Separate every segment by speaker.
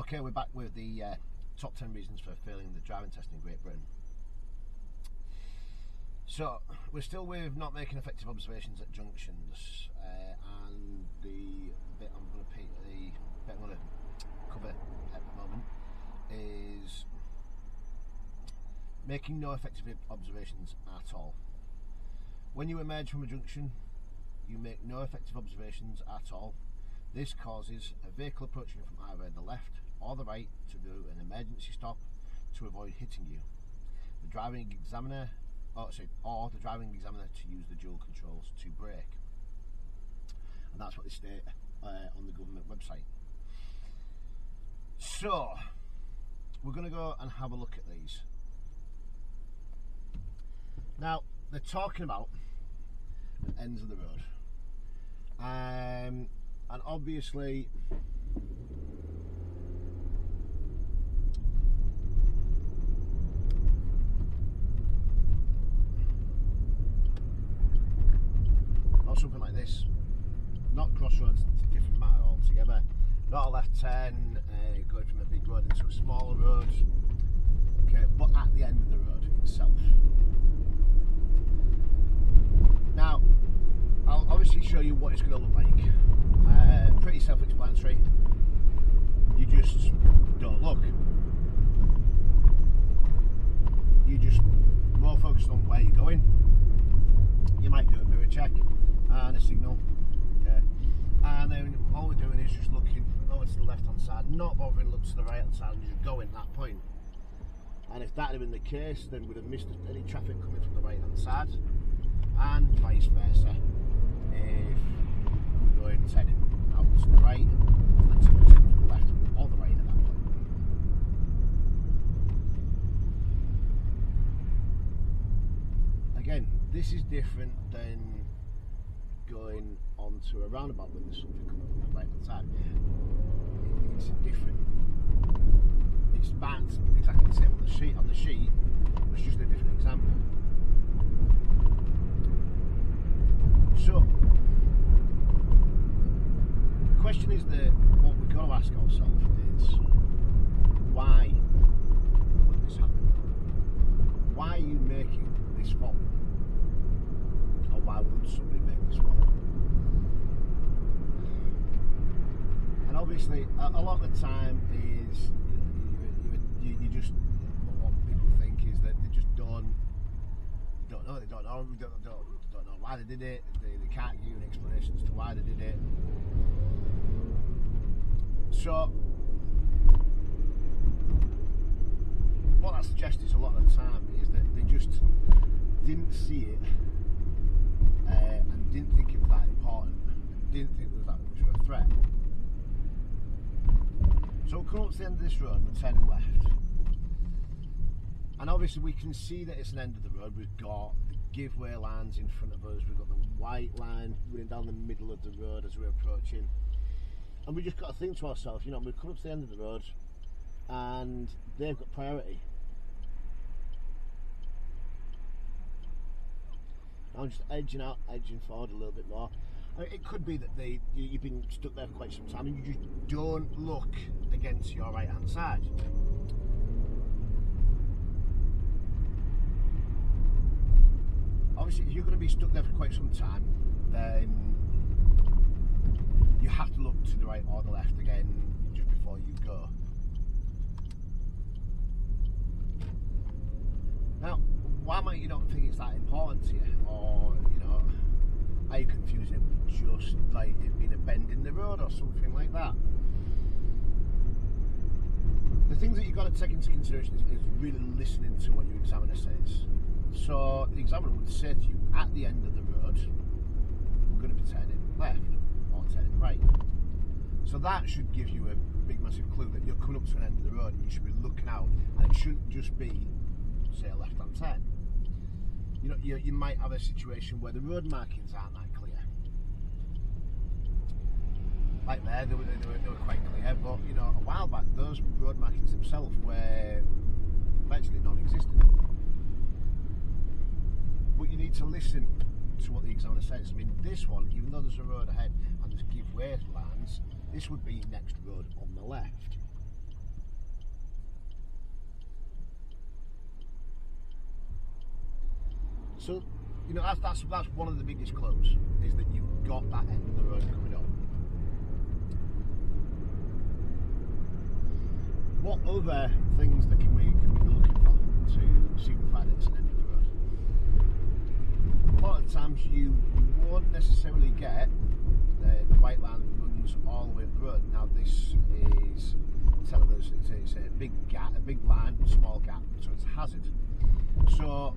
Speaker 1: Okay, we're back with the top 10 reasons for failing the driving test in Great Britain. So, we're still with not making effective observations at junctions, and the bit I'm going to cover at the moment is making no effective observations at all. When you emerge from a junction, you make no effective observations at all. This causes a vehicle approaching from either the left or the right to do an emergency stop to avoid hitting you. The driving examiner, or the driving examiner to use the dual controls to brake. And that's what they state on the government website. So, we're going to go and have a look at these. Now, they're talking about the ends of the road. And obviously not something like this, not crossroads, it's a different matter altogether. Not a left turn going from a big road into a smaller road, okay, but at the end of the road itself. Now, I'll obviously show you what it's going to look like. Pretty self-explanatory. You just don't look. You just more focused on where you're going. You might do a mirror check and a signal. Okay. And then all we're doing is just looking over to the left-hand side, not bothering to look to the right-hand side, and just going at that point. And if that had been the case, then we'd have missed any traffic coming from the right-hand side, and vice versa. If we're going heading out to the right and to the left or the right at that point. Again, this is different than going onto a roundabout when there's something coming from the right hand side. It's different. It's marked exactly the same on the sheet. It's just a different example. So, the question is that what we've got to ask ourselves is, why would this happen? Why are you making this fault? Or why would somebody make this fault? And obviously, a lot of the time is, you just, what people think is that they just don't know why they did it. They can't give you an explanation as to why they did it. So, what that suggests is a lot of the time is that they just didn't see it and didn't think it was that important, and didn't think there was that much of a threat. So we'll come up to the end of this road, we're turning left. And obviously we can see that it's an end of the road. We've got the give-way lines in front of us, we've got the white line running down the middle of the road as we're approaching. And we just got to think to ourselves, we've come up to the end of the road and they've got priority. I'm just edging forward a little bit more. I mean, it could be that you've been stuck there for quite some time and you just don't look again to your right hand side. Obviously, if you're going to be stuck there for quite some time, then you have to look to the right or the left again just before you go. Now, why might you not think it's that important to you? Or, are you confusing it with just like it being a bend in the road or something like that? The things that you've got to take into consideration is really listening to what your examiner says. So the examiner would say to you, at the end of the road, we're going to be turning left or turning right. So that should give you a big massive clue that you're coming up to an end of the road and you should be looking out, and it shouldn't just be, say, a left hand turn. You might have a situation where the road markings aren't that clear. Like there, they were quite clear, but a while back those road markings themselves were virtually non-existent. But you need to listen to what the examiner says. I mean, this one, even though there's a road ahead and there's give way lines, this would be next road on the left. So, you know, that's one of the biggest clues, is that you've got that end of the road coming up. What other things that can we be looking for to signify that it's an end of the road? A lot of times you won't necessarily get the white line that runs all the way up the road. Now this is telling us it's a big gap, a big line, small gap, so it's a hazard. So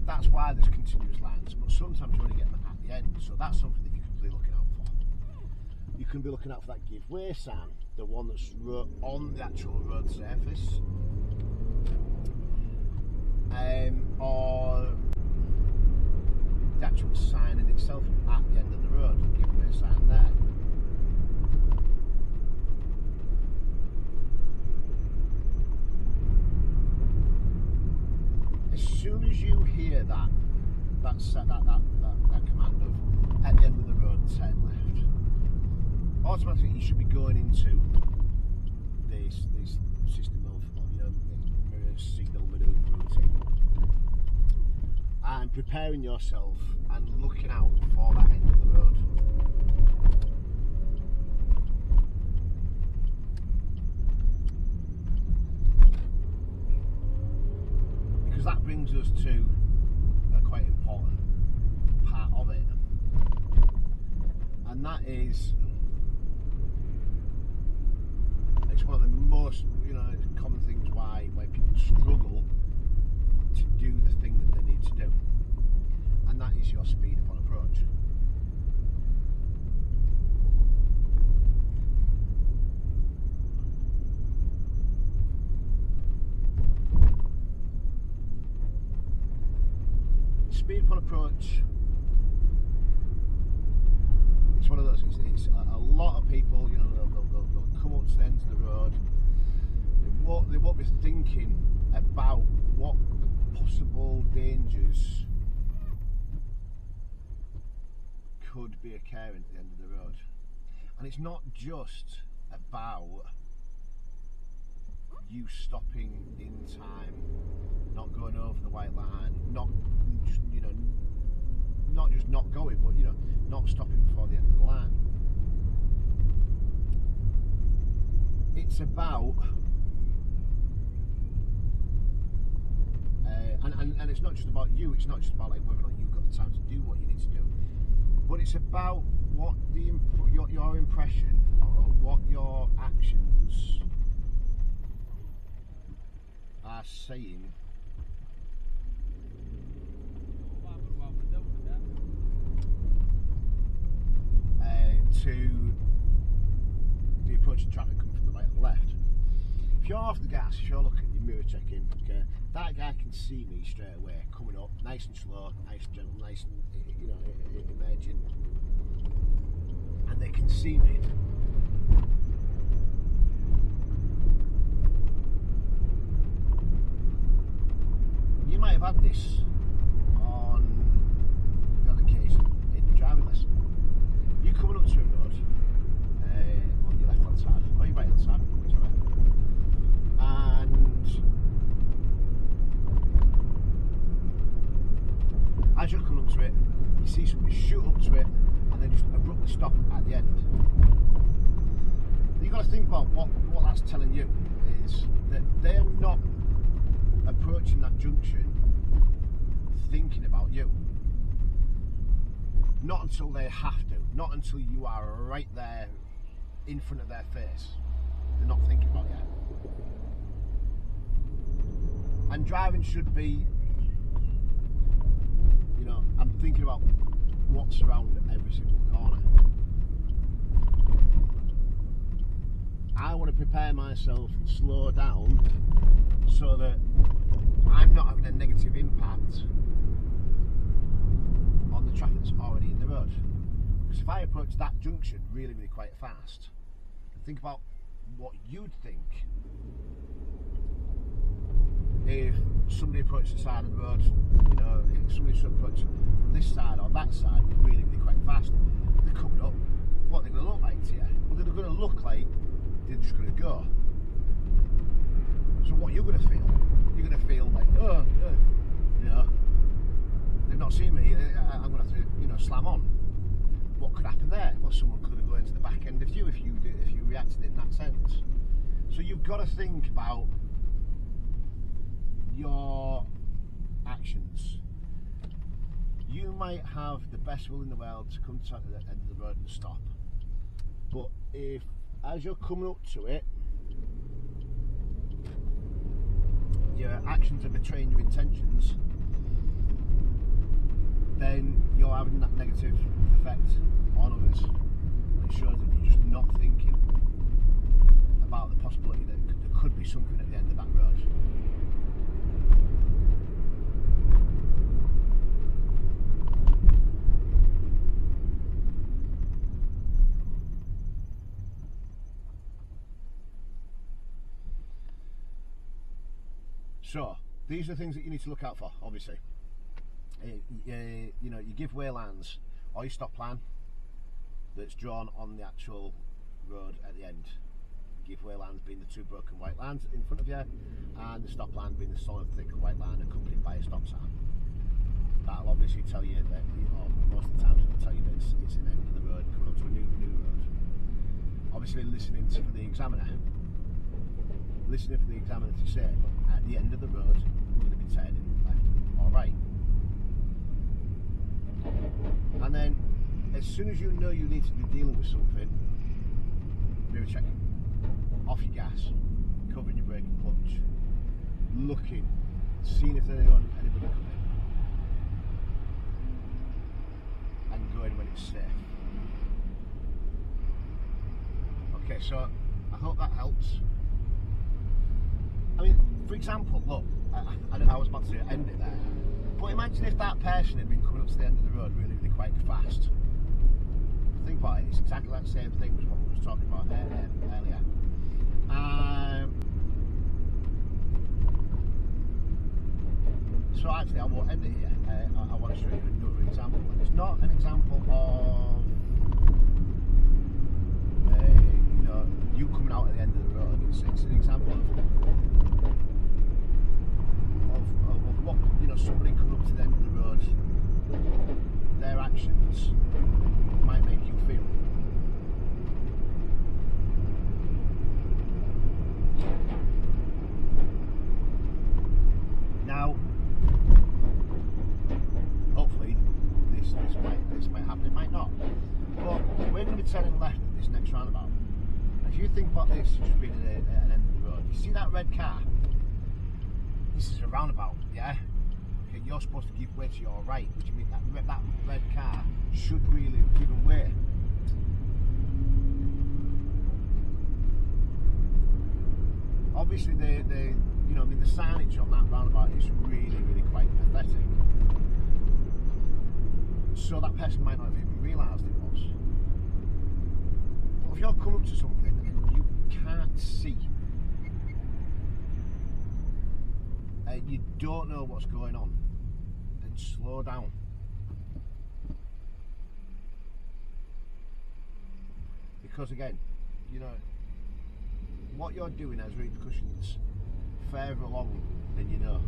Speaker 1: that's why there's continuous lines, but sometimes you only get them at the end, so that's something that you can be looking out for. You can be looking out for that give way sign, the one that's on the actual road surface, or the actual sign in itself at the end of the road, the give way sign there. As soon as you hear that command of at the end of the road turn left, automatically you should be going into this system of mirror signal manoeuvre routine and preparing yourself and looking out for that end of the road. Because that brings us to a quite important part of it, and that is, it's one of the most common things why people struggle to do the thing that they need to do, and that is your speed upon approach. Speed upon approach, it's one of those, it's a lot of people, they'll come up to the end of the road, they won't be thinking about what the possible dangers could be occurring at the end of the road. And it's not just about you stopping in time, not going over the white line, not just not going, but not stopping before the end of the line. It's about and it's not just about you. It's not just about like whether or not you've got the time to do what you need to do, but it's about what your impression or what your actions are saying to the approaching traffic coming from the right and the left. If you're off the gas, if you're looking at your mirror checking, okay, that guy can see me straight away coming up, nice and slow, nice and gentle, nice and emerging, and they can see me. You might have had this on the occasion in your driving lesson. You're coming up to a road on your left hand side or your right hand side, and as you're coming up to it, you see somebody shoot up to it and then just abruptly stop at the end. You've got to think about what that's telling you is that they're not approaching that junction thinking about you. Not until they have to, not until you are right there in front of their face. They're not thinking about you. And driving should be, I'm thinking about what's around every single corner. I want to prepare myself and slow down so that I'm not having a negative impact on the traffic that's already in the road. Because if I approach that junction really, really quite fast, think about what you'd think if somebody approached the side of the road, if somebody should approach from this side or that side really, really quite fast, they're coming up, what are they going to look like to you? Well, they're going to look like they're just going to go. So what you're going to feel? You're going to feel like, not seeing me, I'm going to have to, you know, slam on. What could happen there? Well, someone could have gone into the back end of you if you reacted in that sense. So you've got to think about your actions. You might have the best will in the world to come to the end of the road and stop, but if as you're coming up to it, your actions are betraying your intentions, then you're having that negative effect on others. It shows that you're just not thinking about the possibility that there could be something at the end of that road. So these are things that you need to look out for, obviously. You know, you give way lines or you stop plan that's drawn on the actual road at the end. Give way lines being the two broken white lines in front of you, and the stop line being the solid thick white line accompanied by a stop sign. That'll obviously tell you that, you know, most of the times it'll tell you that it's an end of the road coming onto a new road. Obviously listening to the examiner to say at the end of the road we're going to be turning left or right. And then as soon as you know you need to be dealing with something, mirror checking, off your gas, covering your brake and clutch, looking, seeing if there's anybody coming, and going when it's safe. Okay, so I hope that helps. I mean, for example, look, I was about to end it there, but imagine if that person had been coming up to the end of the road really, really quite fast. Think about it, it's exactly that same thing as what we were talking about earlier. So actually I won't end it here. I want to show you another example, and it's not an example of you know, you coming out at the end of the road. It's an example of what, you know, somebody coming up to the end of the road, their actions might make you feel. Now, hopefully this might happen, it might not. But we're going to be turning left at this next roundabout. If you think about this just being at an end of the road, you see that red car? This is a roundabout, yeah? Okay, you're supposed to give way to your right, which means that red car should really have given way. Obviously, you know, I mean, the signage on that roundabout is really, really quite pathetic. So that person might not have even realised it was. But if you're coming up to something and you can't see, you don't know what's going on, then slow down. Because again, you know, what you're doing has repercussions further along than you know.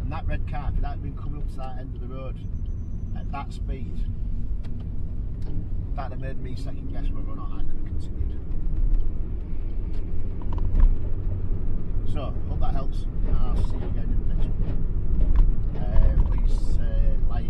Speaker 1: And that red car, if it hadn't been coming up to that end of the road at that speed, that'd have made me second guess whether or not I could have continued. So, hope that helps, and I'll see you again in the next one. Please like,